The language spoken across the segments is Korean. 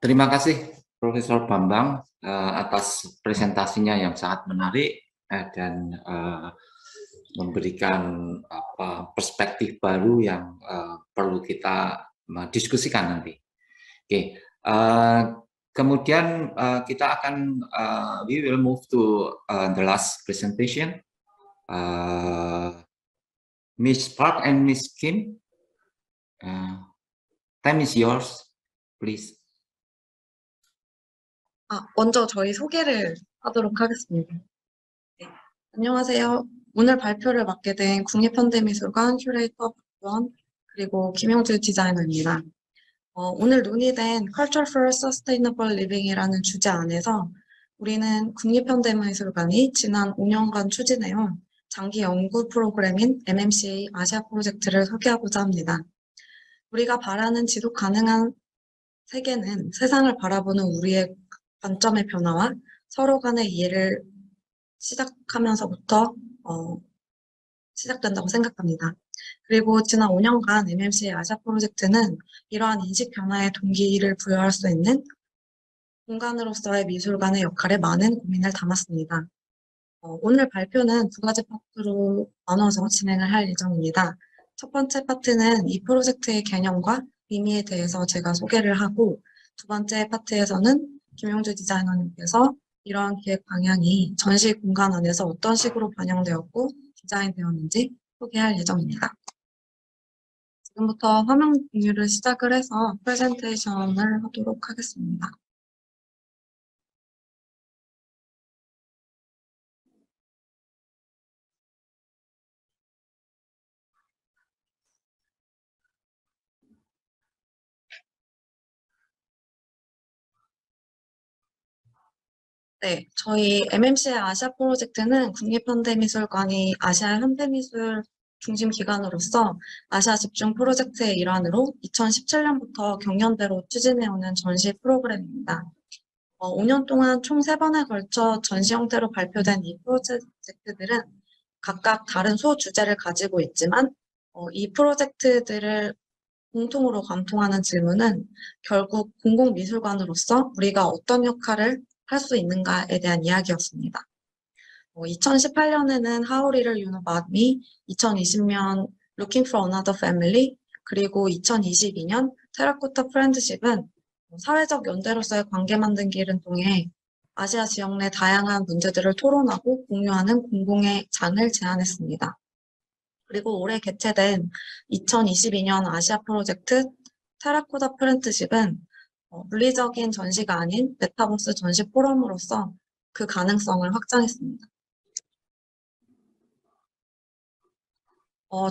Terima kasih Profesor Bambang atas presentasinya yang sangat menarik dan memberikan perspektif baru yang perlu kita diskusikan nanti. Oke, kemudian kita akan we will move to the last presentation. Miss Park and Miss Kim, time is yours, please. 먼저 저희 소개를 하도록 하겠습니다. 네, 안녕하세요. 오늘 발표를 맡게 된 국립현대미술관 큐레이터 박주원 그리고 김영주 디자이너입니다. 오늘 논의된 Culture for Sustainable Living이라는 주제 안에서 우리는 국립현대미술관이 지난 5년간 추진해온 장기 연구 프로그램인 MMCA 아시아 프로젝트를 소개하고자 합니다. 우리가 바라는 지속 가능한 세계는 세상을 바라보는 우리의 관점의 변화와 서로 간의 이해를 시작하면서부터 시작된다고 생각합니다. 그리고 지난 5년간 MMC의 아시아 프로젝트는 이러한 인식 변화에 동기를 부여할 수 있는 공간으로서의 미술관의 역할에 많은 고민을 담았습니다. 오늘 발표는 두 가지 파트로 나눠서 진행을 할 예정입니다. 첫 번째 파트는 이 프로젝트의 개념과 의미에 대해서 제가 소개를 하고, 두 번째 파트에서는 김용주 디자이너님께서 이러한 기획 방향이 전시 공간 안에서 어떤 식으로 반영되었고 디자인되었는지 소개할 예정입니다. 지금부터 화면 공유를 시작을 해서 프레젠테이션을 하도록 하겠습니다. 네, 저희 MMC의 아시아 프로젝트는 국립현대미술관이 아시아 현대미술 중심 기관으로서 아시아 집중 프로젝트의 일환으로 2017년부터 경연대로 추진해오는 전시 프로그램입니다. 5년 동안 총 3번에 걸쳐 전시 형태로 발표된 이 프로젝트들은 각각 다른 소주제를 가지고 있지만 이 프로젝트들을 공통으로 관통하는 질문은 결국 공공미술관으로서 우리가 어떤 역할을 할 수 있는가에 대한 이야기였습니다. 2018년에는 How Little You Know About Me, 2020년 Looking for Another Family, 그리고 2022년 테라코타 프렌드십은 사회적 연대로서의 관계 만들기를 통해 아시아 지역 내 다양한 문제들을 토론하고 공유하는 공공의 장을 제안했습니다. 그리고 올해 개최된 2022년 아시아 프로젝트 테라코타 프렌드십은 물리적인 전시가 아닌 메타버스 전시 포럼으로서 그 가능성을 확장했습니다.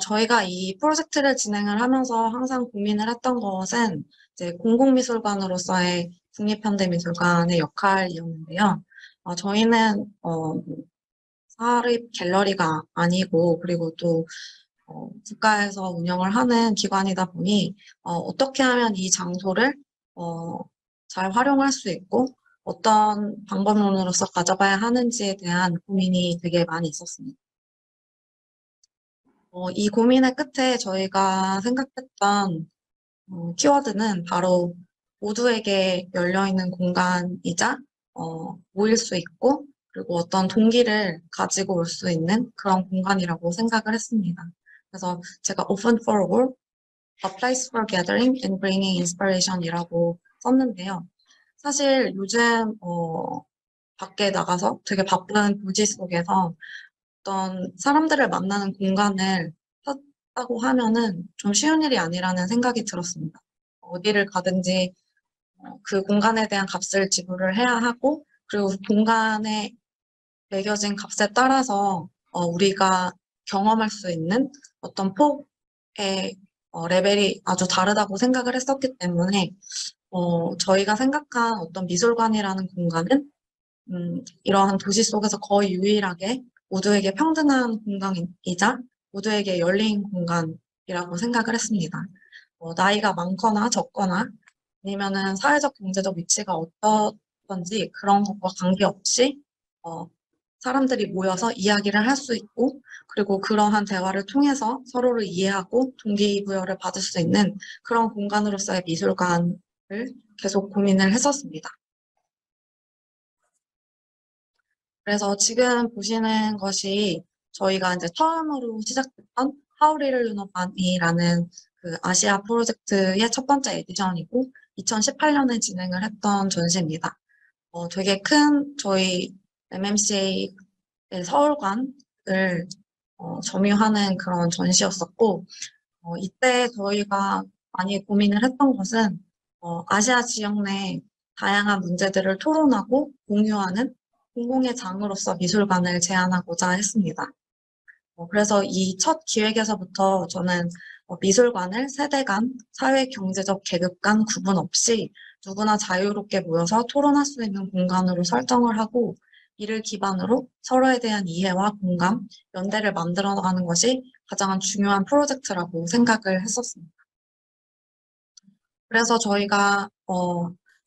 저희가 이 프로젝트를 진행을 하면서 항상 고민을 했던 것은 이제 공공미술관으로서의 국립현대미술관의 역할이었는데요. 저희는 사립 갤러리가 아니고 그리고 또 국가에서 운영을 하는 기관이다 보니 어떻게 하면 이 장소를 잘 활용할 수 있고 어떤 방법론으로서 가져가야 하는지에 대한 고민이 되게 많이 있었습니다. 이 고민의 끝에 저희가 생각했던 키워드는 바로 모두에게 열려있는 공간이자 모일 수 있고 그리고 어떤 동기를 가지고 올 수 있는 그런 공간이라고 생각을 했습니다. 그래서 제가 Open for All, A Place for Gathering and Bringing Inspiration이라고 썼는데요. 사실 요즘 밖에 나가서 되게 바쁜 도시 속에서 어떤 사람들을 만나는 공간을 찾다고 하면은 좀 쉬운 일이 아니라는 생각이 들었습니다. 어디를 가든지 그 공간에 대한 값을 지불을 해야 하고 그리고 그 공간에 매겨진 값에 따라서 우리가 경험할 수 있는 어떤 폭의 레벨이 아주 다르다고 생각을 했었기 때문에 저희가 생각한 어떤 미술관이라는 공간은 이러한 도시 속에서 거의 유일하게 모두에게 평등한 공간이자 모두에게 열린 공간이라고 생각을 했습니다. 나이가 많거나 적거나 아니면은 사회적 경제적 위치가 어떻던지 그런 것과 관계없이 사람들이 모여서 이야기를 할 수 있고 그리고 그러한 대화를 통해서 서로를 이해하고 동기부여를 받을 수 있는 그런 공간으로서의 미술관을 계속 고민을 했었습니다. 그래서 지금 보시는 것이 저희가 이제 처음으로 시작했던 하우리를 유너반이라는 그 아시아 프로젝트의 첫 번째 에디션이고 2018년에 진행을 했던 전시입니다. 되게 큰 저희 MMCA의 서울관을 점유하는 그런 전시였었고 이때 저희가 많이 고민을 했던 것은 아시아 지역 내 다양한 문제들을 토론하고 공유하는 공공의 장으로서 미술관을 제안하고자 했습니다. 그래서 이 첫 기획에서부터 저는 미술관을 세대 간, 사회 경제적 계급 간 구분 없이 누구나 자유롭게 모여서 토론할 수 있는 공간으로 설정을 하고 이를 기반으로 서로에 대한 이해와 공감, 연대를 만들어 나가는 것이 가장 중요한 프로젝트라고 생각을 했었습니다. 그래서 저희가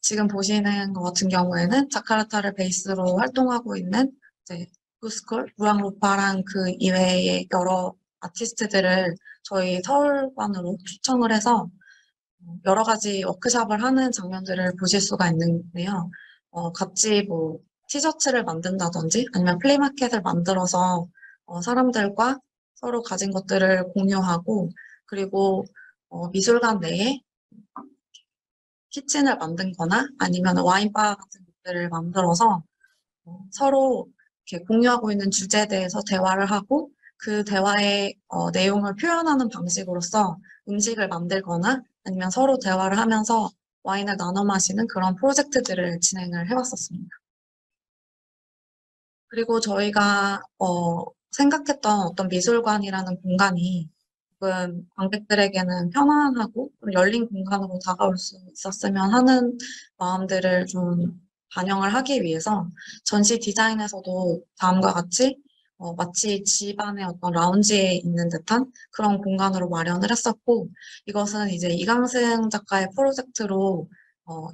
지금 보시는 것 같은 경우에는 자카르타를 베이스로 활동하고 있는 이제 구스쿨, 무앙루파랑 그 이외의 여러 아티스트들을 저희 서울관으로 초청을 해서 여러 가지 워크숍을 하는 장면들을 보실 수가 있는데요. 같이 뭐 티셔츠를 만든다든지 아니면 플리마켓을 만들어서 사람들과 서로 가진 것들을 공유하고 그리고 미술관 내에 키친을 만든 거나 아니면 와인바 같은 것들을 만들어서 서로 이렇게 공유하고 있는 주제에 대해서 대화를 하고 그 대화의 내용을 표현하는 방식으로서 음식을 만들거나 아니면 서로 대화를 하면서 와인을 나눠 마시는 그런 프로젝트들을 진행을 해왔었습니다. 그리고 저희가 생각했던 어떤 미술관이라는 공간이 조금 관객들에게는 편안하고 좀 열린 공간으로 다가올 수 있었으면 하는 마음들을 좀 반영을 하기 위해서 전시 디자인에서도 다음과 같이 마치 집 안의 어떤 라운지에 있는 듯한 그런 공간으로 마련을 했었고 이것은 이제 이강승 작가의 프로젝트로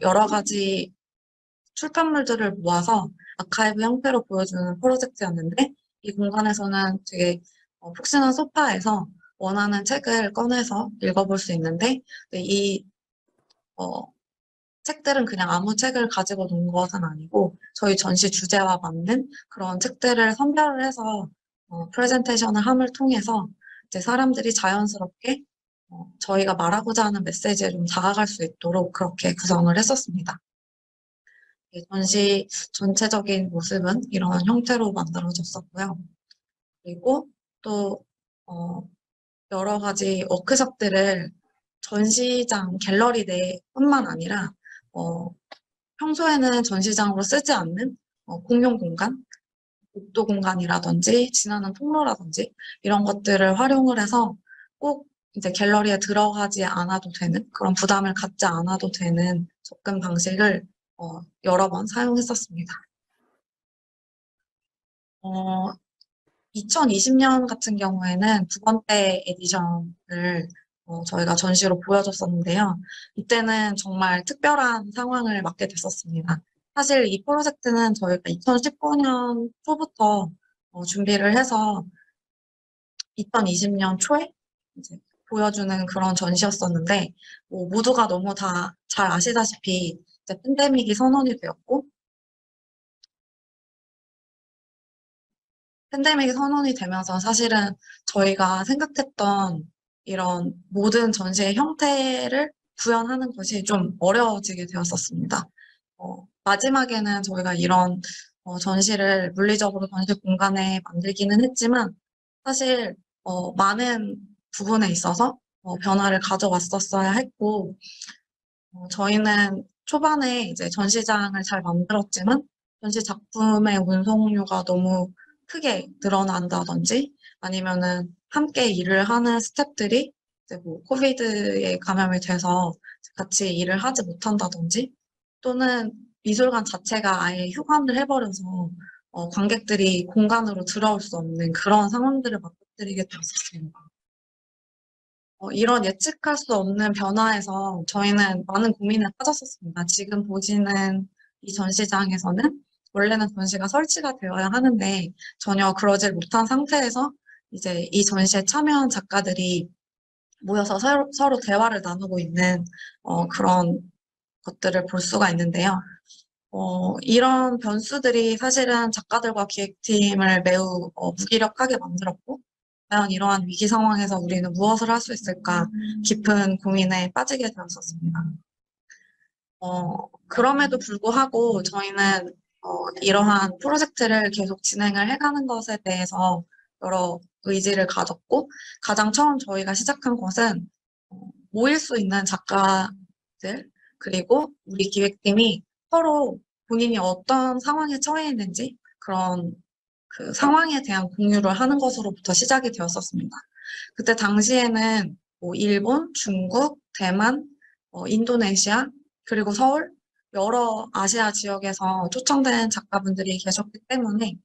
여러 가지 출판물들을 모아서 아카이브 형태로 보여주는 프로젝트였는데 이 공간에서는 되게 푹신한 소파에서 원하는 책을 꺼내서 읽어볼 수 있는데 이 어, 책들은 그냥 아무 책을 가지고 논 것은 아니고 저희 전시 주제와 맞는 그런 책들을 선별을 해서 프레젠테이션을 함을 통해서 이제 사람들이 자연스럽게 저희가 말하고자 하는 메시지에 좀 다가갈 수 있도록 그렇게 구성을 했었습니다. 전시 전체적인 모습은 이런 형태로 만들어졌었고요. 그리고 또 여러 가지 워크숍들을 전시장 갤러리 내뿐만 아니라 평소에는 전시장으로 쓰지 않는 공용 공간, 복도 공간이라든지 지나는 통로라든지 이런 것들을 활용을 해서 꼭 이제 갤러리에 들어가지 않아도 되는 그런 부담을 갖지 않아도 되는 접근 방식을 여러 번 사용했었습니다. 2020년 같은 경우에는 두 번째 에디션을 저희가 전시로 보여줬었는데요. 이때는 정말 특별한 상황을 맞게 됐었습니다. 사실 이 프로젝트는 저희가 2019년 초부터 준비를 해서 2020년 초에 이제 보여주는 그런 전시였었는데 모두가 너무 다 잘 아시다시피 이제 팬데믹이 선언이 되었고 팬데믹이 선언이 되면서 사실은 저희가 생각했던 이런 모든 전시의 형태를 구현하는 것이 좀 어려워지게 되었었습니다. 마지막에는 저희가 이런 전시를 물리적으로 전시 공간에 만들기는 했지만 사실 많은 부분에 있어서 변화를 가져왔었어야 했고 저희는 초반에 이제 전시장을 잘 만들었지만 전시 작품의 운송료가 너무 크게 늘어난다든지 아니면은 함께 일을 하는 스태프들이 이제 뭐 코비드에 감염이 돼서 같이 일을 하지 못한다든지 또는 미술관 자체가 아예 휴관을 해버려서 관객들이 공간으로 들어올 수 없는 그런 상황들을 맞닥뜨리게 되었습니다. 이런 예측할 수 없는 변화에서 저희는 많은 고민을 가졌었습니다. 지금 보시는 이 전시장에서는 원래는 전시가 설치가 되어야 하는데 전혀 그러질 못한 상태에서 이제 이 전시에 참여한 작가들이 모여서 서로 대화를 나누고 있는 그런 것들을 볼 수가 있는데요. 이런 변수들이 사실은 작가들과 기획팀을 매우 무기력하게 만들었고, 과연 이러한 위기 상황에서 우리는 무엇을 할 수 있을까 깊은 고민에 빠지게 되었었습니다. 그럼에도 불구하고 저희는 이러한 프로젝트를 계속 진행을 해가는 것에 대해서 여러 의지를 가졌고, 가장 처음 저희가 시작한 것은 모일 수 있는 작가들, 그리고 우리 기획팀이 서로 본인이 어떤 상황에 처해 있는지 그런 그 상황에 대한 공유를 하는 것으로부터 시작이 되었었습니다. 그때 당시에는 뭐 일본, 중국, 대만, 인도네시아, 그리고 서울, 여러 아시아 지역에서 초청된 작가분들이 계셨기 때문에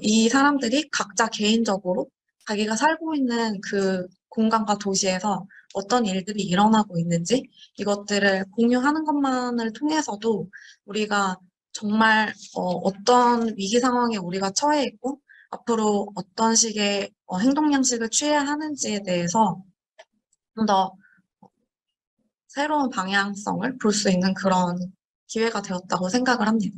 이 사람들이 각자 개인적으로 자기가 살고 있는 그 공간과 도시에서 어떤 일들이 일어나고 있는지 이것들을 공유하는 것만을 통해서도 우리가 정말 어떤 위기 상황에 우리가 처해 있고 앞으로 어떤 식의 행동 양식을 취해야 하는지에 대해서 좀 더 새로운 방향성을 볼 수 있는 그런 기회가 되었다고 생각을 합니다.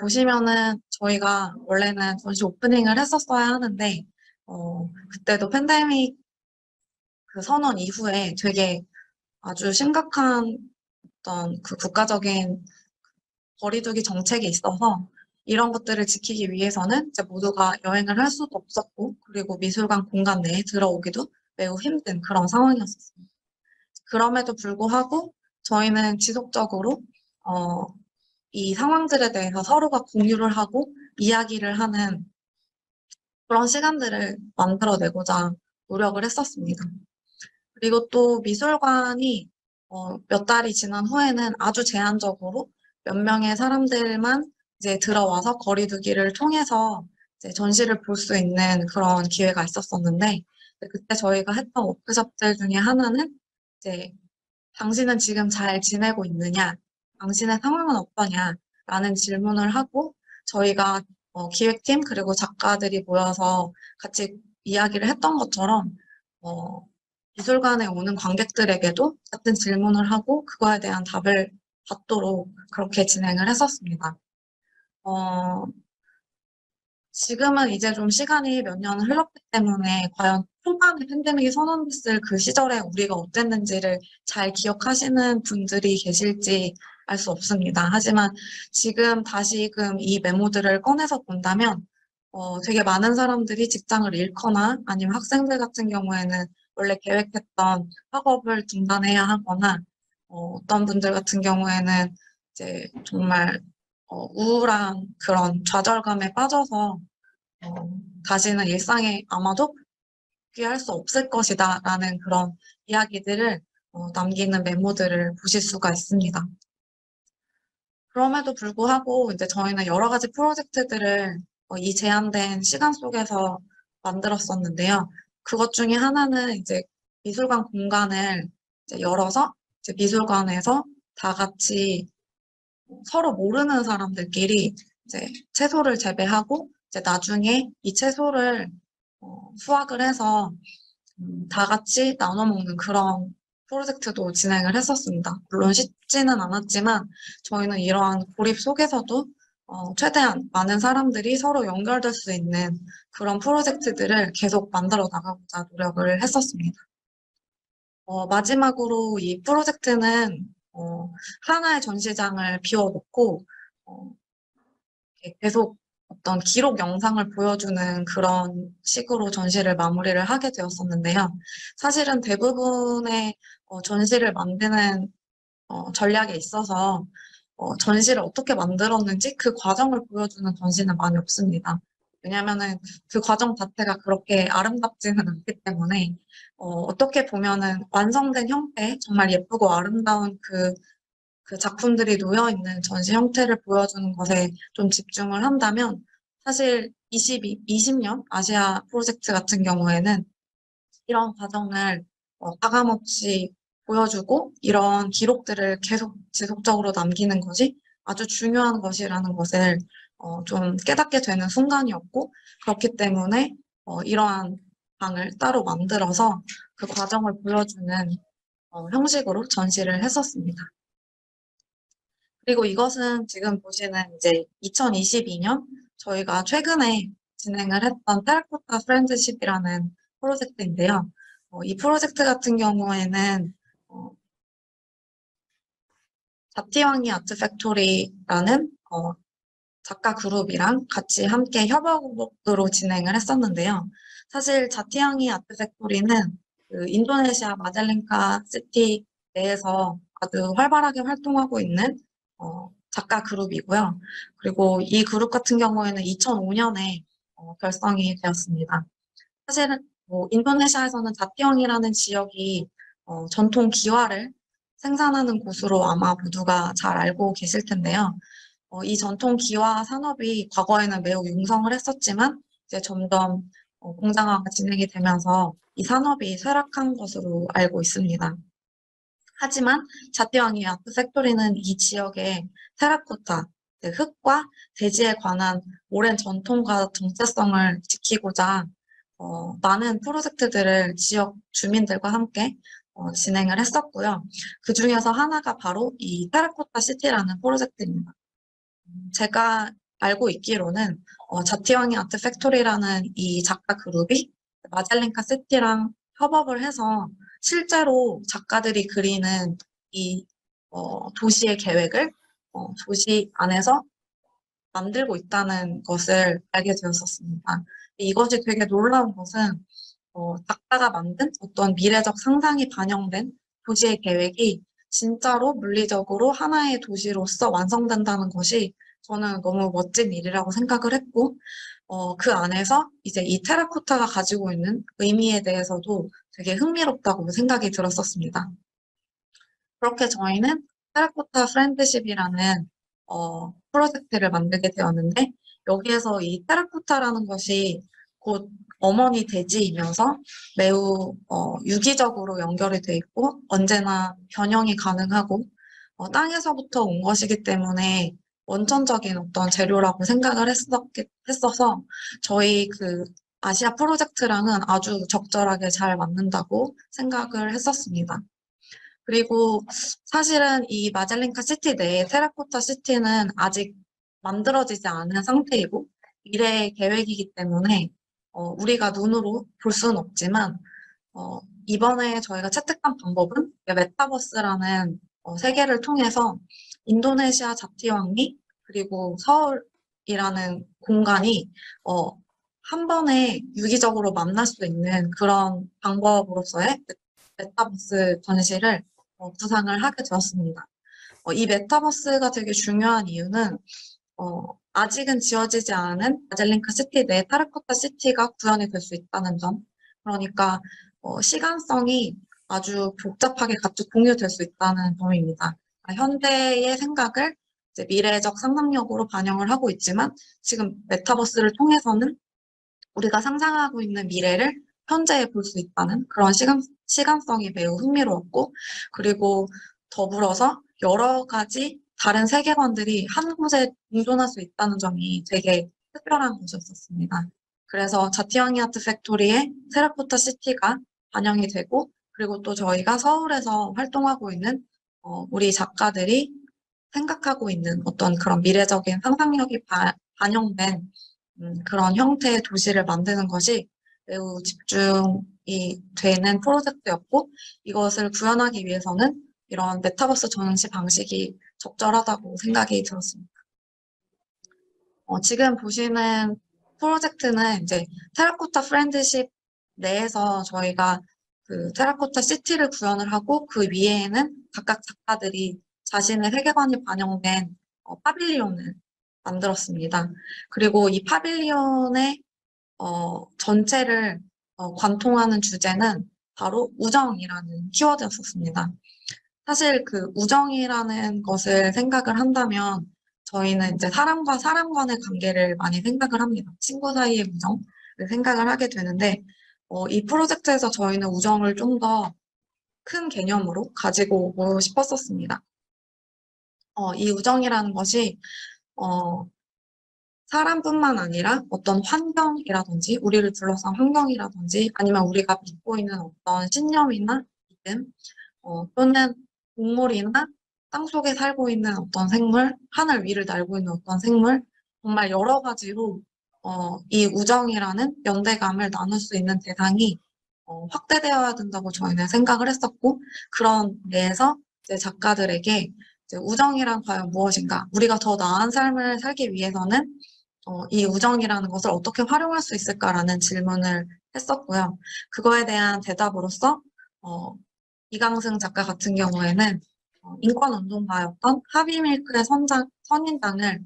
보시면은 저희가 원래는 전시 오프닝을 했었어야 하는데 그때도 팬데믹 그 선언 이후에 되게 아주 심각한 어떤 그 국가적인 거리두기 정책이 있어서 이런 것들을 지키기 위해서는 이제 모두가 여행을 할 수도 없었고 그리고 미술관 공간 내에 들어오기도 매우 힘든 그런 상황이었습니다. 그럼에도 불구하고 저희는 지속적으로 이 상황들에 대해서 서로가 공유를 하고 이야기를 하는 그런 시간들을 만들어내고자 노력을 했었습니다. 그리고 또 미술관이 몇 달이 지난 후에는 아주 제한적으로 몇 명의 사람들만 이제 들어와서 거리두기를 통해서 이제 전시를 볼 수 있는 그런 기회가 있었었는데 그때 저희가 했던 워크숍들 중에 하나는 이제 당신은 지금 잘 지내고 있느냐? 당신의 상황은 어떠냐? 라는 질문을 하고 저희가 기획팀 그리고 작가들이 모여서 같이 이야기를 했던 것처럼 미술관에 오는 관객들에게도 같은 질문을 하고 그거에 대한 답을 받도록 그렇게 진행을 했었습니다. 지금은 이제 좀 시간이 몇 년을 흘렀기 때문에 과연 초반에 팬데믹이 선언됐을 그 시절에 우리가 어땠는지를 잘 기억하시는 분들이 계실지 알 수 없습니다. 하지만 지금 다시금 이 메모들을 꺼내서 본다면 되게 많은 사람들이 직장을 잃거나 아니면 학생들 같은 경우에는 원래 계획했던 학업을 중단해야 하거나 어떤 분들 같은 경우에는 이제 정말 우울한 그런 좌절감에 빠져서 다시는 일상에 아마도 복귀할 수 없을 것이다 라는 그런 이야기들을 남기는 메모들을 보실 수가 있습니다. 그럼에도 불구하고 이제 저희는 여러 가지 프로젝트들을 이 제한된 시간 속에서 만들었었는데요. 그것 중에 하나는 이제 미술관 공간을 이제 열어서 이제 미술관에서 다 같이 서로 모르는 사람들끼리 이제 채소를 재배하고 이제 나중에 이 채소를 수확을 해서 다 같이 나눠 먹는 그런 프로젝트도 진행을 했었습니다. 물론 쉽지는 않았지만 저희는 이러한 고립 속에서도 최대한 많은 사람들이 서로 연결될 수 있는 그런 프로젝트들을 계속 만들어 나가고자 노력을 했었습니다. 마지막으로 이 프로젝트는 하나의 전시장을 비워놓고 계속 어떤 기록 영상을 보여주는 그런 식으로 전시를 마무리를 하게 되었었는데요. 사실은 대부분의 전시를 만드는 전략에 있어서 전시를 어떻게 만들었는지 그 과정을 보여주는 전시는 많이 없습니다. 왜냐하면은 그 과정 자체가 그렇게 아름답지는 않기 때문에 어떻게 보면은 완성된 형태, 정말 예쁘고 아름다운 그 작품들이 놓여 있는 전시 형태를 보여주는 것에 좀 집중을 한다면 사실 20년 아시아 프로젝트 같은 경우에는 이런 과정을 가감없이 보여주고 이런 기록들을 계속 지속적으로 남기는 것이 아주 중요한 것이라는 것을 좀 깨닫게 되는 순간이었고 그렇기 때문에 이러한 방을 따로 만들어서 그 과정을 보여주는 형식으로 전시를 했었습니다. 그리고 이것은 지금 보시는 이제 2022년 저희가 최근에 진행을 했던 테라코타 프렌드십이라는 프로젝트인데요. 이 프로젝트 같은 경우에는 잡티왕이 아트팩토리라는 작가 그룹이랑 같이 함께 협업으로 진행을 했었는데요. 사실 자티앙이 아트팩토리는 그 인도네시아 마잘랭카 시티 내에서 아주 활발하게 활동하고 있는 작가 그룹이고요. 그리고 이 그룹 같은 경우에는 2005년에 결성이 되었습니다. 사실은 뭐 인도네시아에서는 자티앙이라는 지역이 전통 기와를 생산하는 곳으로 아마 모두가 잘 알고 계실 텐데요. 이 전통 기와 산업이 과거에는 매우 융성을 했었지만 이제 점점 공장화가 진행이 되면서 이 산업이 쇠락한 것으로 알고 있습니다. 하지만 자티왕이 아트 팩토리는 이 지역의 테라코타, 흙과 대지에 관한 오랜 전통과 정체성을 지키고자 많은 프로젝트들을 지역 주민들과 함께 진행을 했었고요. 그 중에서 하나가 바로 이 테라코타 시티라는 프로젝트입니다. 제가 알고 있기로는 자티왕이 아트 팩토리라는 이 작가 그룹이 마젤랭카 시티랑 협업을 해서 실제로 작가들이 그리는 이 도시의 계획을 도시 안에서 만들고 있다는 것을 알게 되었었습니다. 이것이 되게 놀라운 것은 작가가 만든 어떤 미래적 상상이 반영된 도시의 계획이 진짜로 물리적으로 하나의 도시로서 완성된다는 것이 저는 너무 멋진 일이라고 생각을 했고, 그 안에서 이제 이 테라코타가 가지고 있는 의미에 대해서도 되게 흥미롭다고 생각이 들었었습니다. 그렇게 저희는 테라코타 프렌드십이라는 프로젝트를 만들게 되었는데, 여기에서 이 테라코타라는 것이 곧 어머니 대지이면서 매우 유기적으로 연결이 돼 있고 언제나 변형이 가능하고 땅에서부터 온 것이기 때문에 원천적인 어떤 재료라고 생각을 했어서 저희 그 아시아 프로젝트랑은 아주 적절하게 잘 맞는다고 생각을 했었습니다. 그리고 사실은 이 마젤랭카 시티 내에 테라코타 시티는 아직 만들어지지 않은 상태이고 미래의 계획이기 때문에 우리가 눈으로 볼 수는 없지만 이번에 저희가 채택한 방법은 메타버스라는 세계를 통해서 인도네시아 자티왕리 그리고 서울이라는 공간이 한 번에 유기적으로 만날 수 있는 그런 방법으로서의 메타버스 전시를 구상을 하게 되었습니다. 이 메타버스가 되게 중요한 이유는 아직은 지어지지 않은 마젤링카 시티 내 타르코타 시티가 구현이 될 수 있다는 점. 그러니까 시간성이 아주 복잡하게 같이 공유될 수 있다는 점입니다. 그러니까 현대의 생각을 이제 미래적 상상력으로 반영을 하고 있지만 지금 메타버스를 통해서는 우리가 상상하고 있는 미래를 현재에 볼 수 있다는 그런 시간성이 매우 흥미로웠고, 그리고 더불어서 여러 가지 다른 세계관들이 한 곳에 공존할 수 있다는 점이 되게 특별한 것이었습니다. 그래서 자티왕이 아트 팩토리의 테라코타 시티가 반영이 되고, 그리고 또 저희가 서울에서 활동하고 있는 우리 작가들이 생각하고 있는 어떤 그런 미래적인 상상력이 반영된 그런 형태의 도시를 만드는 것이 매우 집중이 되는 프로젝트였고, 이것을 구현하기 위해서는 이런 메타버스 전시 방식이 적절하다고 생각이 들었습니다. 지금 보시는 프로젝트는 이제 테라코타 프렌드십 내에서 저희가 그 테라코타 시티를 구현을 하고 그 위에는 각각 작가들이 자신의 세계관이 반영된 파빌리온을 만들었습니다. 그리고 이 파빌리온의 전체를 관통하는 주제는 바로 우정이라는 키워드였었습니다. 사실 그 우정이라는 것을 생각을 한다면 저희는 이제 사람과 사람 간의 관계를 많이 생각을 합니다. 친구 사이의 우정을 생각을 하게 되는데 이 프로젝트에서 저희는 우정을 좀 더 큰 개념으로 가지고 오고 싶었었습니다. 이 우정이라는 것이 사람뿐만 아니라 어떤 환경이라든지 우리를 둘러싼 환경이라든지 아니면 우리가 믿고 있는 어떤 신념이나 믿음 또는 동물이나 땅속에 살고 있는 어떤 생물, 하늘 위를 날고 있는 어떤 생물, 정말 여러 가지로 이 우정이라는 연대감을 나눌 수 있는 대상이 확대되어야 된다고 저희는 생각을 했었고, 그런 데에서 이제 작가들에게 이제 우정이란 과연 무엇인가, 우리가 더 나은 삶을 살기 위해서는 이 우정이라는 것을 어떻게 활용할 수 있을까라는 질문을 했었고요. 그거에 대한 대답으로서 어, 이강승 작가 같은 경우에는 인권운동가였던 하비밀크의 선인장을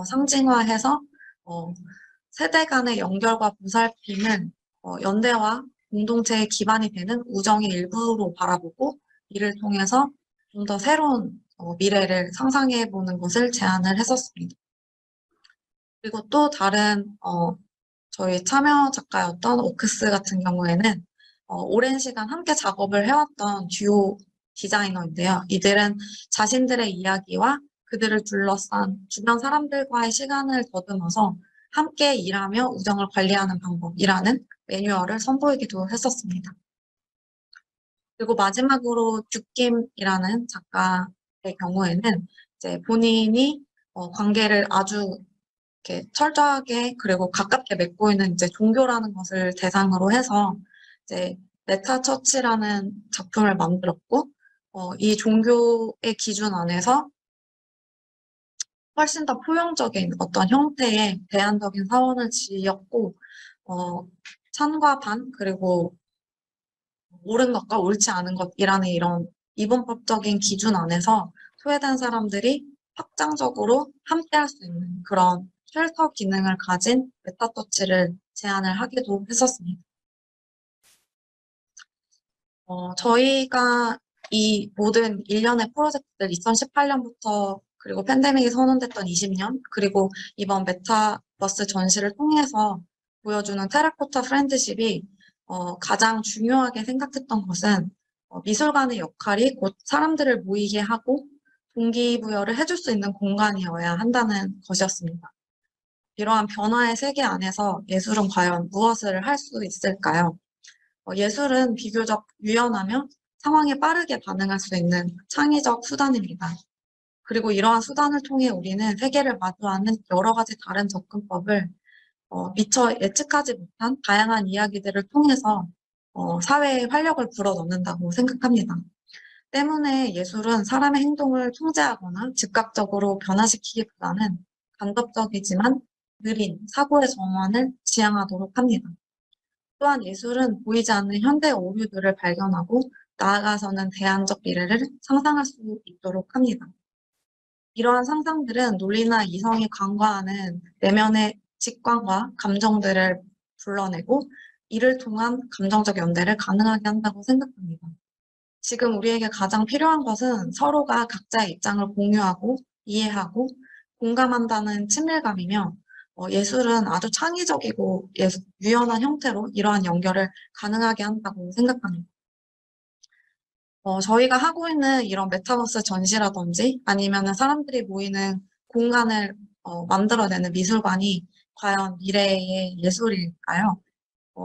상징화해서 어, 세대 간의 연결과 보살핌을 연대와 공동체의 기반이 되는 우정의 일부로 바라보고 이를 통해서 좀 더 새로운 미래를 상상해 보는 것을 제안을 했었습니다. 그리고 또 다른 저희 참여 작가였던 오크스 같은 경우에는 오랜 시간 함께 작업을 해왔던 듀오 디자이너인데요. 이들은 자신들의 이야기와 그들을 둘러싼 주변 사람들과의 시간을 더듬어서 함께 일하며 우정을 관리하는 방법이라는 매뉴얼을 선보이기도 했었습니다. 그리고 마지막으로 듀킴이라는 작가의 경우에는 이제 본인이 관계를 아주 이렇게 철저하게 그리고 가깝게 맺고 있는 이제 종교라는 것을 대상으로 해서 이제 메타 처치라는 작품을 만들었고 이 종교의 기준 안에서 훨씬 더 포용적인 어떤 형태의 대안적인 사원을 지었고 찬과 반 그리고 옳은 것과 옳지 않은 것이라는 이런 이분법적인 기준 안에서 소외된 사람들이 확장적으로 함께할 수 있는 그런 쉘터 기능을 가진 메타터치를 제안을 하기도 했었습니다. 저희가 이 모든 일련의 프로젝트들 2018년부터 그리고 팬데믹이 선언됐던 20년 그리고 이번 메타버스 전시를 통해서 보여주는 테라코타 프렌드십이 가장 중요하게 생각했던 것은 미술관의 역할이 곧 사람들을 모이게 하고 동기부여를 해줄 수 있는 공간이어야 한다는 것이었습니다. 이러한 변화의 세계 안에서 예술은 과연 무엇을 할 수 있을까요? 예술은 비교적 유연하며 상황에 빠르게 반응할 수 있는 창의적 수단입니다. 그리고 이러한 수단을 통해 우리는 세계를 마주하는 여러 가지 다른 접근법을 미처 예측하지 못한 다양한 이야기들을 통해서 사회에 활력을 불어넣는다고 생각합니다. 때문에 예술은 사람의 행동을 통제하거나 즉각적으로 변화시키기보다는 간접적이지만 느린 사고의 전환을 지향하도록 합니다. 또한 예술은 보이지 않는 현대 오류들을 발견하고 나아가서는 대안적 미래를 상상할 수 있도록 합니다. 이러한 상상들은 논리나 이성이 간과하는 내면의 직관과 감정들을 불러내고 이를 통한 감정적 연대를 가능하게 한다고 생각합니다. 지금 우리에게 가장 필요한 것은 서로가 각자의 입장을 공유하고 이해하고 공감한다는 친밀감이며 예술은 아주 창의적이고 유연한 형태로 이러한 연결을 가능하게 한다고 생각합니다. 저희가 하고 있는 이런 메타버스 전시라든지 아니면 사람들이 모이는 공간을 만들어내는 미술관이 과연 미래의 예술일까요?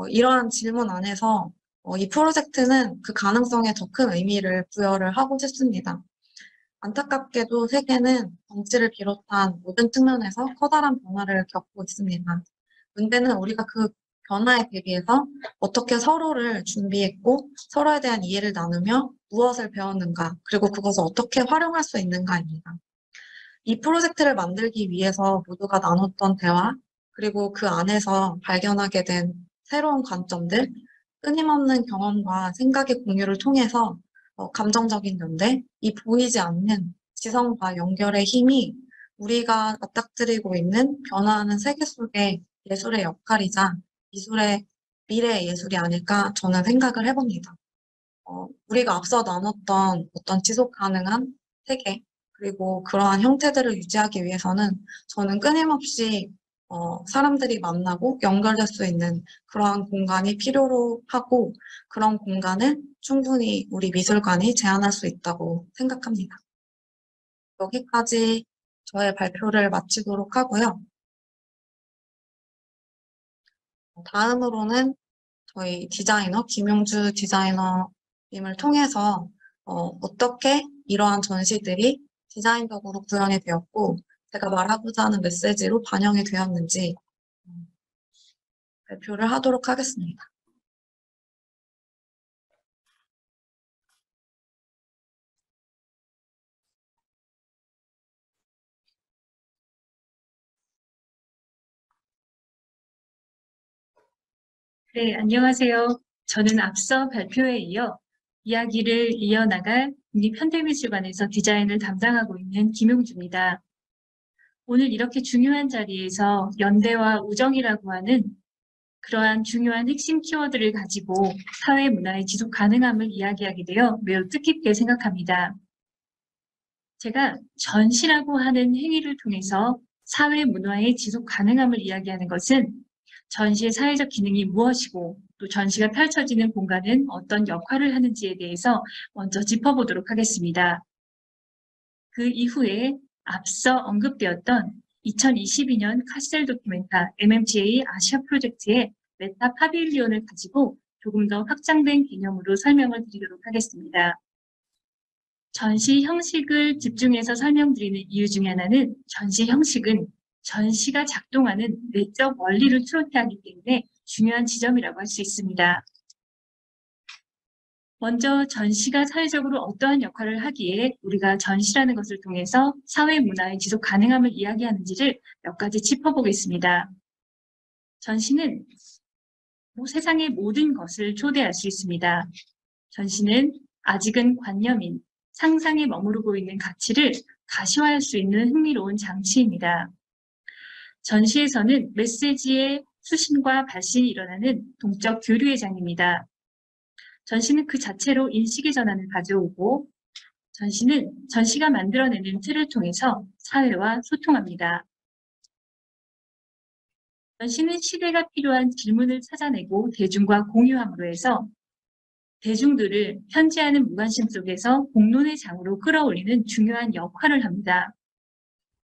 이러한 질문 안에서 이 프로젝트는 그 가능성에 더 큰 의미를 부여를 하고 싶습니다. 안타깝게도 세계는 정치를 비롯한 모든 측면에서 커다란 변화를 겪고 있습니다. 문제는 우리가 그 변화에 대비해서 어떻게 서로를 준비했고 서로에 대한 이해를 나누며 무엇을 배웠는가, 그리고 그것을 어떻게 활용할 수 있는가입니다. 이 프로젝트를 만들기 위해서 모두가 나눴던 대화, 그리고 그 안에서 발견하게 된 새로운 관점들, 끊임없는 경험과 생각의 공유를 통해서 감정적인 연대, 이 보이지 않는 지성과 연결의 힘이 우리가 맞닥뜨리고 있는 변화하는 세계 속의 예술의 역할이자 미술의 미래의 예술이 아닐까 저는 생각을 해봅니다. 우리가 앞서 나눴던 어떤 지속 가능한 세계, 그리고 그러한 형태들을 유지하기 위해서는 저는 끊임없이 사람들이 만나고 연결될 수 있는 그러한 공간이 필요로 하고 그런 공간을 충분히 우리 미술관이 제안할 수 있다고 생각합니다. 여기까지 저의 발표를 마치도록 하고요. 다음으로는 저희 디자이너, 김용주 디자이너님을 통해서 어떻게 이러한 전시들이 디자인적으로 구현이 되었고, 제가 말하고자 하는 메시지로 반영이 되었는지 발표를 하도록 하겠습니다. 네, 안녕하세요. 저는 앞서 발표에 이어 이야기를 이어나갈 국립현대미술관에서 디자인을 담당하고 있는 김용주입니다. 오늘 이렇게 중요한 자리에서 연대와 우정이라고 하는 그러한 중요한 핵심 키워드를 가지고 사회 문화의 지속 가능함을 이야기하게 되어 매우 뜻깊게 생각합니다. 제가 전시라고 하는 행위를 통해서 사회 문화의 지속 가능함을 이야기하는 것은 전시의 사회적 기능이 무엇이고 또 전시가 펼쳐지는 공간은 어떤 역할을 하는지에 대해서 먼저 짚어보도록 하겠습니다. 그 이후에 앞서 언급되었던 2022년 카셀 도큐멘타 MMTA 아시아 프로젝트의 메타 파빌리온을 가지고 조금 더 확장된 개념으로 설명을 드리도록 하겠습니다. 전시 형식을 집중해서 설명드리는 이유 중에 하나는 전시 형식은 전시가 작동하는 내적 원리를 추론하기 때문에 중요한 지점이라고 할 수 있습니다. 먼저 전시가 사회적으로 어떠한 역할을 하기에 우리가 전시라는 것을 통해서 사회 문화의 지속 가능함을 이야기하는지를 몇 가지 짚어보겠습니다. 전시는 세상의 모든 것을 초대할 수 있습니다. 전시는 아직은 관념인 상상에 머무르고 있는 가치를 가시화할 수 있는 흥미로운 장치입니다. 전시에서는 메시지의 수신과 발신이 일어나는 동적 교류의 장입니다. 전시는 그 자체로 인식의 전환을 가져오고 전시는 전시가 만들어내는 틀을 통해서 사회와 소통합니다. 전시는 시대가 필요한 질문을 찾아내고 대중과 공유함으로 해서 대중들을 현지하는 무관심 속에서 공론의 장으로 끌어올리는 중요한 역할을 합니다.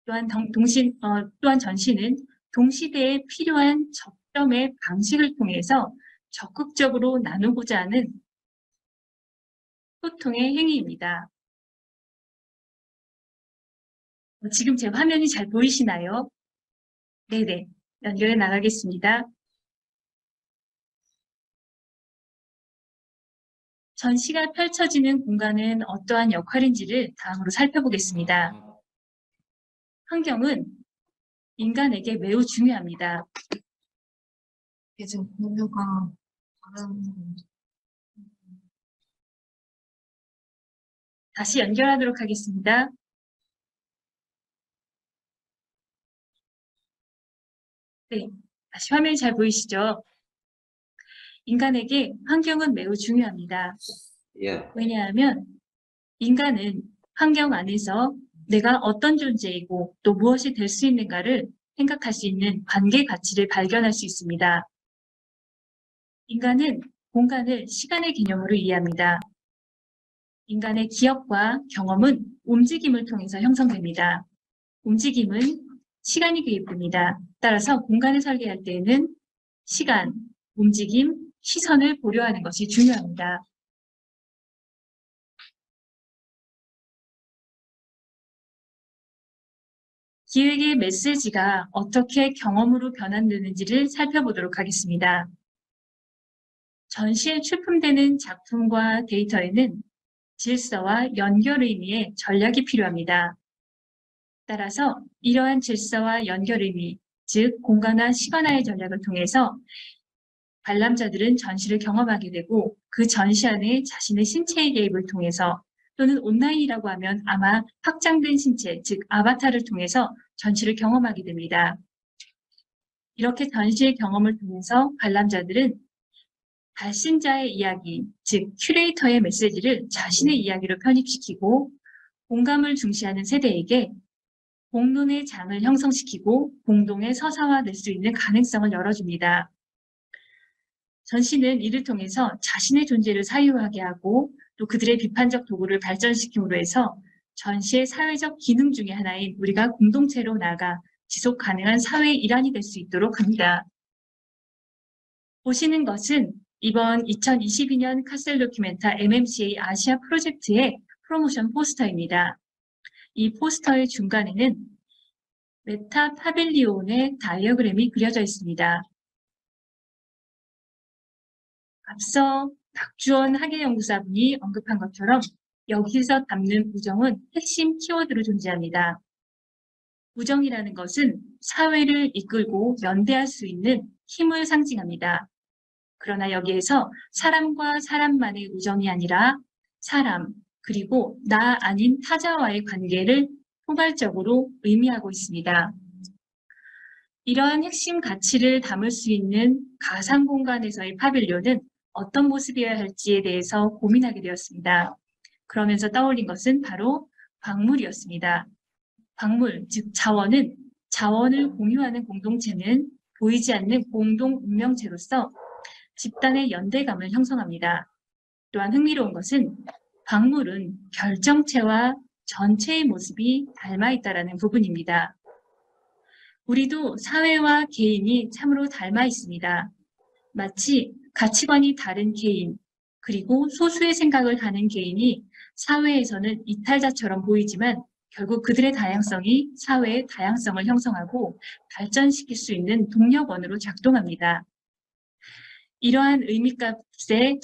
또한 전시는 동시대에 필요한 접점의 방식을 통해서 적극적으로 나누고자 하는 소통의 행위입니다. 지금 제 화면이 잘 보이시나요? 네네, 연결해 나가겠습니다. 전시가 펼쳐지는 공간은 어떠한 역할인지를 다음으로 살펴보겠습니다. 환경은 인간에게 매우 중요합니다. 이게 지금 공유가 다른 다시 연결하도록 하겠습니다. 네, 다시 화면이 잘 보이시죠? 인간에게 환경은 매우 중요합니다. 예. 왜냐하면 인간은 환경 안에서 내가 어떤 존재이고 또 무엇이 될 수 있는가를 생각할 수 있는 관계 가치를 발견할 수 있습니다. 인간은 공간을 시간의 개념으로 이해합니다. 인간의 기억과 경험은 움직임을 통해서 형성됩니다. 움직임은 시간이 개입됩니다. 따라서 공간을 설계할 때에는 시간, 움직임, 시선을 고려하는 것이 중요합니다. 기획의 메시지가 어떻게 경험으로 변환되는지를 살펴보도록 하겠습니다. 전시에 출품되는 작품과 데이터에는 질서와 연결 의미의 전략이 필요합니다. 따라서 이러한 질서와 연결 의미, 즉 공간화 시간화의 전략을 통해서 관람자들은 전시를 경험하게 되고 그 전시 안에 자신의 신체의 개입을 통해서 또는 온라인이라고 하면 아마 확장된 신체, 즉 아바타를 통해서 전시를 경험하게 됩니다. 이렇게 전시의 경험을 통해서 관람자들은 발신자의 이야기, 즉 큐레이터의 메시지를 자신의 이야기로 편입시키고 공감을 중시하는 세대에게 공론의 장을 형성시키고 공동의 서사화될 수 있는 가능성을 열어줍니다. 전시는 이를 통해서 자신의 존재를 사유하게 하고 또 그들의 비판적 도구를 발전시킴으로 해서 전시의 사회적 기능 중에 하나인 우리가 공동체로 나아가 지속 가능한 사회의 일환이 될 수 있도록 합니다. 보시는 것은 이번 2022년 카셀 도큐멘타 MMCA 아시아 프로젝트의 프로모션 포스터입니다. 이 포스터의 중간에는 메타 파빌리온의 다이어그램이 그려져 있습니다. 앞서 박주원 학예연구사분이 언급한 것처럼 여기서 담는 우정은 핵심 키워드로 존재합니다. 우정이라는 것은 사회를 이끌고 연대할 수 있는 힘을 상징합니다. 그러나 여기에서 사람과 사람만의 우정이 아니라 사람, 그리고 나 아닌 타자와의 관계를 포괄적으로 의미하고 있습니다. 이러한 핵심 가치를 담을 수 있는 가상 공간에서의 파빌리온은 어떤 모습이어야 할지에 대해서 고민하게 되었습니다. 그러면서 떠올린 것은 바로 광물이었습니다. 광물, 즉 자원은 자원을 공유하는 공동체는 보이지 않는 공동 운명체로서 집단의 연대감을 형성합니다. 또한 흥미로운 것은 광물은 결정체와 전체의 모습이 닮아 있다는 부분입니다. 우리도 사회와 개인이 참으로 닮아 있습니다. 마치 가치관이 다른 개인, 그리고 소수의 생각을 하는 개인이 사회에서는 이탈자처럼 보이지만 결국 그들의 다양성이 사회의 다양성을 형성하고 발전시킬 수 있는 동력원으로 작동합니다. 이러한 의미값에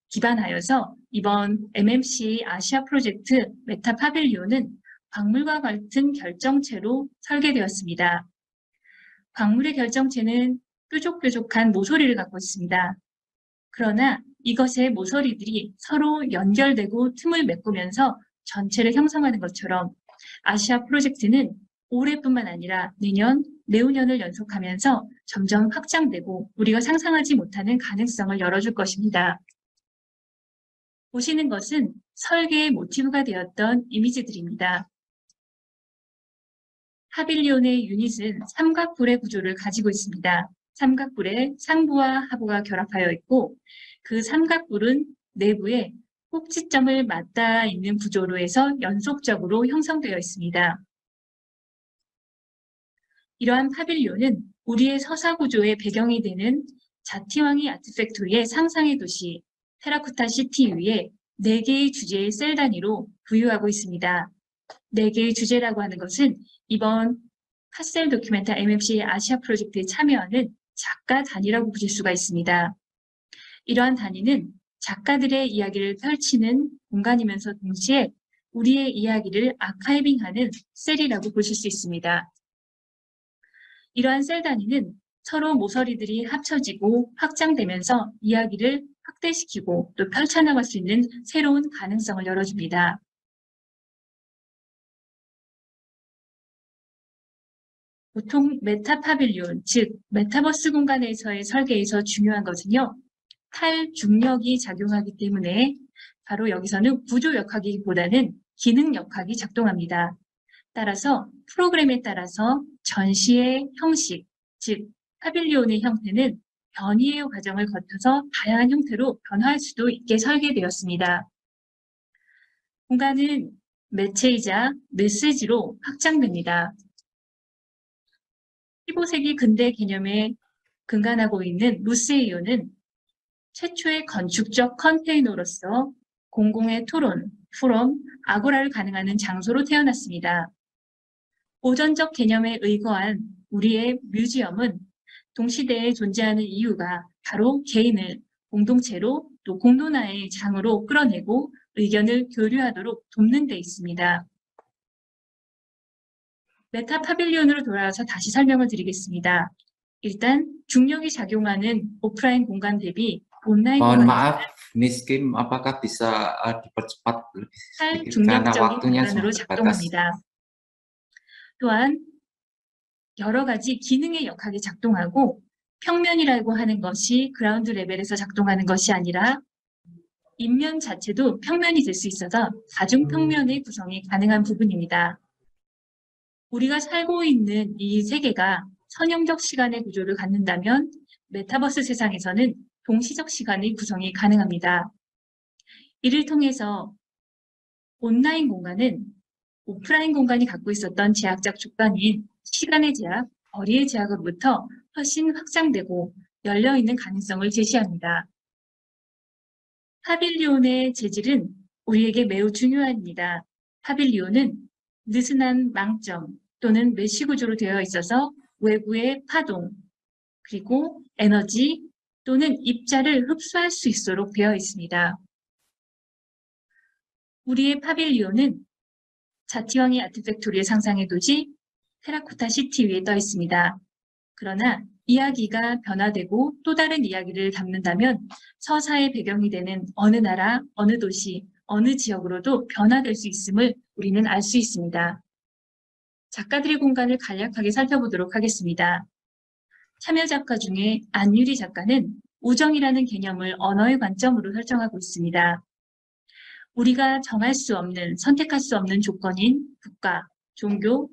기반하여서 이번 MMCA 아시아 프로젝트 메타 파빌리온은 광물과 같은 결정체로 설계되었습니다. 광물의 결정체는 뾰족뾰족한 모서리를 갖고 있습니다. 그러나 이것의 모서리들이 서로 연결되고 틈을 메꾸면서 전체를 형성하는 것처럼 아시아 프로젝트는 올해뿐만 아니라 내년, 내후년을 연속하면서 점점 확장되고 우리가 상상하지 못하는 가능성을 열어줄 것입니다. 보시는 것은 설계의 모티브가 되었던 이미지들입니다. 파빌리온의 유닛은 삼각뿔의 구조를 가지고 있습니다. 삼각뿔에 상부와 하부가 결합하여 있고 그 삼각뿔은 내부에 꼭지점을 맞닿아 있는 구조로 해서 연속적으로 형성되어 있습니다. 이러한 파빌리온은 우리의 서사 구조의 배경이 되는 자티왕이 아티팩토리의 상상의 도시 테라코타 시티 위에 4개의 주제의 셀 단위로 부유하고 있습니다. 4개의 주제라고 하는 것은 이번 카셀 도큐멘타 MMCA 아시아 프로젝트에 참여하는 작가 단위라고 보실 수가 있습니다. 이러한 단위는 작가들의 이야기를 펼치는 공간이면서 동시에 우리의 이야기를 아카이빙하는 셀이라고 보실 수 있습니다. 이러한 셀 단위는 서로 모서리들이 합쳐지고 확장되면서 이야기를 확대시키고 또 펼쳐나갈 수 있는 새로운 가능성을 열어줍니다. 보통 메타 파빌리온, 즉 메타버스 공간에서의 설계에서 중요한 것은요. 탈중력이 작용하기 때문에 바로 여기서는 구조 역학이기보다는 기능 역학이 작동합니다. 따라서 프로그램에 따라서 전시의 형식, 즉 파빌리온의 형태는 변이의 과정을 거쳐서 다양한 형태로 변화할 수도 있게 설계되었습니다. 공간은 매체이자 메시지로 확장됩니다. 15세기 근대 개념에 근간하고 있는 무세이오는 최초의 건축적 컨테이너로서 공공의 토론, 포럼, 아고라를 가능하는 장소로 태어났습니다. 보전적 개념에 의거한 우리의 뮤지엄은 동시대에 존재하는 이유가 바로 개인을 공동체로 또 공론화의 장으로 끌어내고 의견을 교류하도록 돕는 데 있습니다. 메타 파빌리온으로 돌아와서 다시 설명을 드리겠습니다. 일단 중력이 작용하는 오프라인 공간 대비 온라인 Mohon 공간 maaf, Miss Kim, apakah bisa dipercepat lebih sedikit karena 탈중력적인 waktunya 공간으로 sangat terbatas. 작동합니다. 또한 여러 가지 기능의 역학이 작동하고 평면이라고 하는 것이 그라운드 레벨에서 작동하는 것이 아니라 인면 자체도 평면이 될 수 있어서 다중평면의 구성이 가능한 부분입니다. 우리가 살고 있는 이 세계가 선형적 시간의 구조를 갖는다면 메타버스 세상에서는 동시적 시간의 구성이 가능합니다. 이를 통해서 온라인 공간은 오프라인 공간이 갖고 있었던 제약적 조건인 시간의 제약, 거리의 제약으로부터 훨씬 확장되고 열려있는 가능성을 제시합니다. 파빌리온의 재질은 우리에게 매우 중요합니다. 파빌리온은 느슨한 망점 또는 메쉬 구조로 되어 있어서 외부의 파동, 그리고 에너지 또는 입자를 흡수할 수 있도록 되어 있습니다. 우리의 파빌리온은 자티왕의 아트팩토리의 상상의 도시 테라코타 시티 위에 떠 있습니다. 그러나 이야기가 변화되고 또 다른 이야기를 담는다면 서사의 배경이 되는 어느 나라, 어느 도시, 어느 지역으로도 변화될 수 있음을 우리는 알 수 있습니다. 작가들의 공간을 간략하게 살펴보도록 하겠습니다. 참여 작가 중에 안유리 작가는 우정이라는 개념을 언어의 관점으로 설정하고 있습니다. 우리가 정할 수 없는, 선택할 수 없는 조건인 국가, 종교,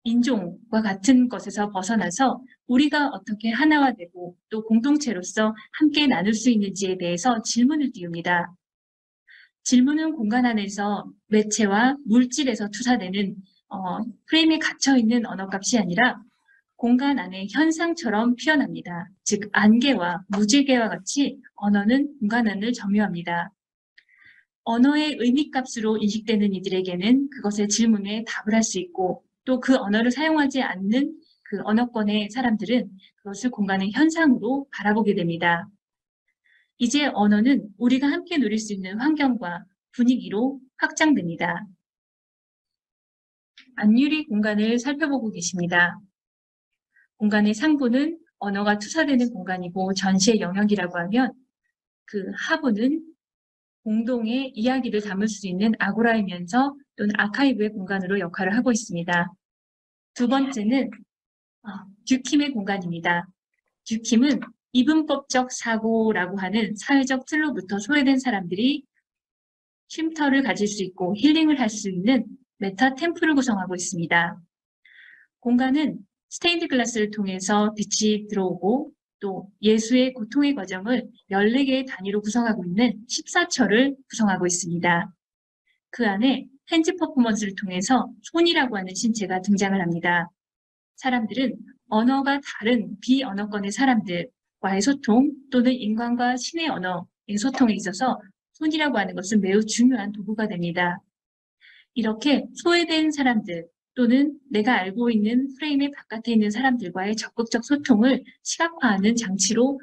인종과 같은 것에서 벗어나서 우리가 어떻게 하나화되고 또 공동체로서 함께 나눌 수 있는지에 대해서 질문을 띄웁니다. 질문은 공간 안에서 매체와 물질에서 투사되는 프레임에 갇혀있는 언어값이 아니라 공간 안의 현상처럼 피어납니다. 즉 안개와 무지개와 같이 언어는 공간 안을 점유합니다. 언어의 의미값으로 인식되는 이들에게는 그것의 질문에 답을 할 수 있고 또 그 언어를 사용하지 않는 그 언어권의 사람들은 그것을 공간의 현상으로 바라보게 됩니다. 이제 언어는 우리가 함께 누릴 수 있는 환경과 분위기로 확장됩니다. 안유리 공간을 살펴보고 계십니다. 공간의 상부는 언어가 투사되는 공간이고 전시의 영역이라고 하면 그 하부는 공동의 이야기를 담을 수 있는 아고라이면서 또는 아카이브의 공간으로 역할을 하고 있습니다. 두 번째는 듀킴의 공간입니다. 듀킴은 이분법적 사고라고 하는 사회적 틀로부터 소외된 사람들이 쉼터를 가질 수 있고 힐링을 할 수 있는 메타 템플을 구성하고 있습니다. 공간은 스테인드 글라스를 통해서 빛이 들어오고 또 예수의 고통의 과정을 14개의 단위로 구성하고 있는 14처를 구성하고 있습니다. 그 안에 핸즈 퍼포먼스를 통해서 손이라고 하는 신체가 등장을 합니다. 사람들은 언어가 다른 비언어권의 사람들과의 소통 또는 인간과 신의 언어의 소통에 있어서 손이라고 하는 것은 매우 중요한 도구가 됩니다. 이렇게 소외된 사람들 또는 내가 알고 있는 프레임의 바깥에 있는 사람들과의 적극적 소통을 시각화하는 장치로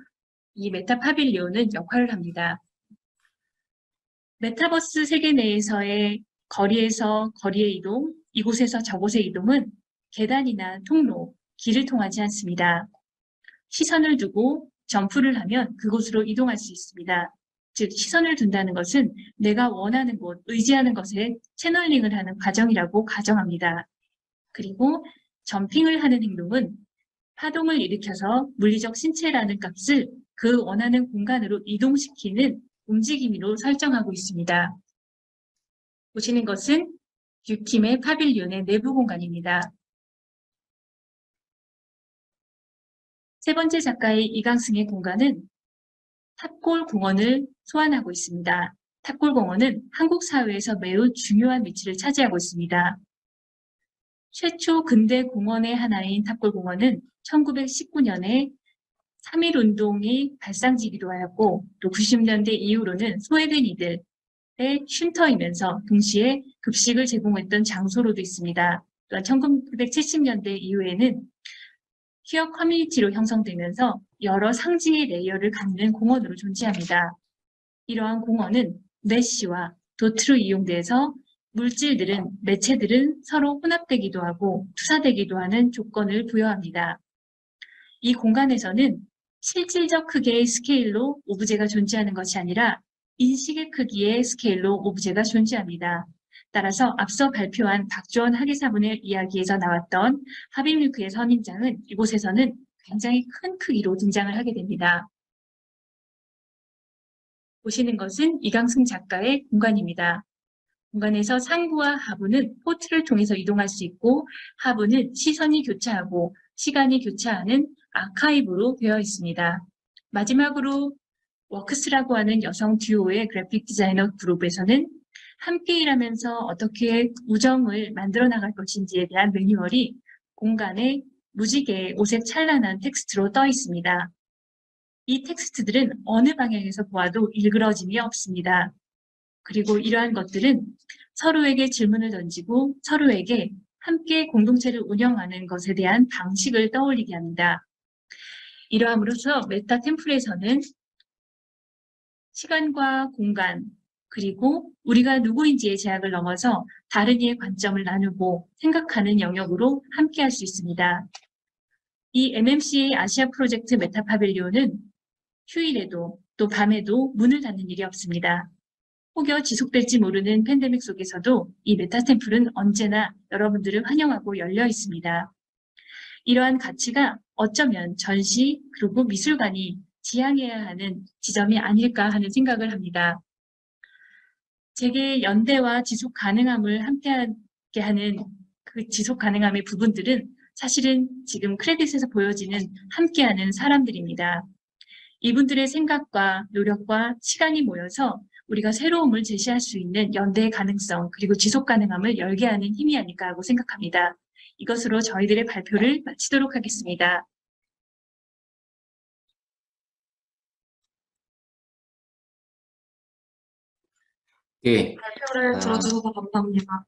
이 메타 파빌리온은 역할을 합니다. 메타버스 세계 내에서의 거리에서 거리의 이동, 이곳에서 저곳의 이동은 계단이나 통로, 길을 통하지 않습니다. 시선을 두고 점프를 하면 그곳으로 이동할 수 있습니다. 즉 시선을 둔다는 것은 내가 원하는 곳, 의지하는 것에 채널링을 하는 과정이라고 가정합니다. 그리고 점핑을 하는 행동은 파동을 일으켜서 물리적 신체라는 값을 그 원하는 공간으로 이동시키는 움직임으로 설정하고 있습니다. 보시는 것은 듀킴의 파빌리온의 내부 공간입니다. 세 번째 작가의 이강승의 공간은 탑골 공원을 소환하고 있습니다. 탑골 공원은 한국 사회에서 매우 중요한 위치를 차지하고 있습니다. 최초 근대 공원의 하나인 탑골 공원은 1919년에 3.1운동이 발상지기도 하였고 또 90년대 이후로는 소외된 이들의 쉼터이면서 동시에 급식을 제공했던 장소로도 있습니다. 또한 1970년대 이후에는 퀴어 커뮤니티로 형성되면서 여러 상징의 레이어를 갖는 공원으로 존재합니다. 이러한 공원은 메쉬와 도트로 이용돼서 물질들은, 매체들은 서로 혼합되기도 하고 투사되기도 하는 조건을 부여합니다. 이 공간에서는 실질적 크기의 스케일로 오브제가 존재하는 것이 아니라 인식의 크기의 스케일로 오브제가 존재합니다. 따라서 앞서 발표한 박주원 학예사분의 이야기에서 나왔던 하빌뮤크의 선인장은 이곳에서는 굉장히 큰 크기로 등장을 하게 됩니다. 보시는 것은 이강승 작가의 공간입니다. 공간에서 상부와 하부는 포트를 통해서 이동할 수 있고 하부는 시선이 교차하고 시간이 교차하는 아카이브로 되어 있습니다. 마지막으로 워크스라고 하는 여성 듀오의 그래픽 디자이너 그룹에서는 함께 일하면서 어떻게 우정을 만들어 나갈 것인지에 대한 매뉴얼이 공간에 무지개 오색 찬란한 텍스트로 떠 있습니다. 이 텍스트들은 어느 방향에서 보아도 일그러짐이 없습니다. 그리고 이러한 것들은 서로에게 질문을 던지고 서로에게 함께 공동체를 운영하는 것에 대한 방식을 떠올리게 합니다. 이러함으로써 메타 템플에서는 시간과 공간, 그리고 우리가 누구인지의 제약을 넘어서 다른 이의 관점을 나누고 생각하는 영역으로 함께할 수 있습니다. 이 MMCA 아시아 프로젝트 메타 파빌리온은 휴일에도 또 밤에도 문을 닫는 일이 없습니다. 혹여 지속될지 모르는 팬데믹 속에서도 이 메타템플은 언제나 여러분들을 환영하고 열려 있습니다. 이러한 가치가 어쩌면 전시 그리고 미술관이 지향해야 하는 지점이 아닐까 하는 생각을 합니다. 제게 연대와 지속 가능함을 함께하게 하는 그 지속 가능함의 부분들은 사실은 지금 크레딧에서 보여지는 함께하는 사람들입니다. 이분들의 생각과 노력과 시간이 모여서 우리가 새로움을 제시할 수 있는 연대의 가능성 그리고 지속 가능함을 열게 하는 힘이 아닐까 하고 생각합니다. 이것으로 저희들의 발표를 마치도록 하겠습니다. 예, 발표를 아, 들어주셔서 감사합니다.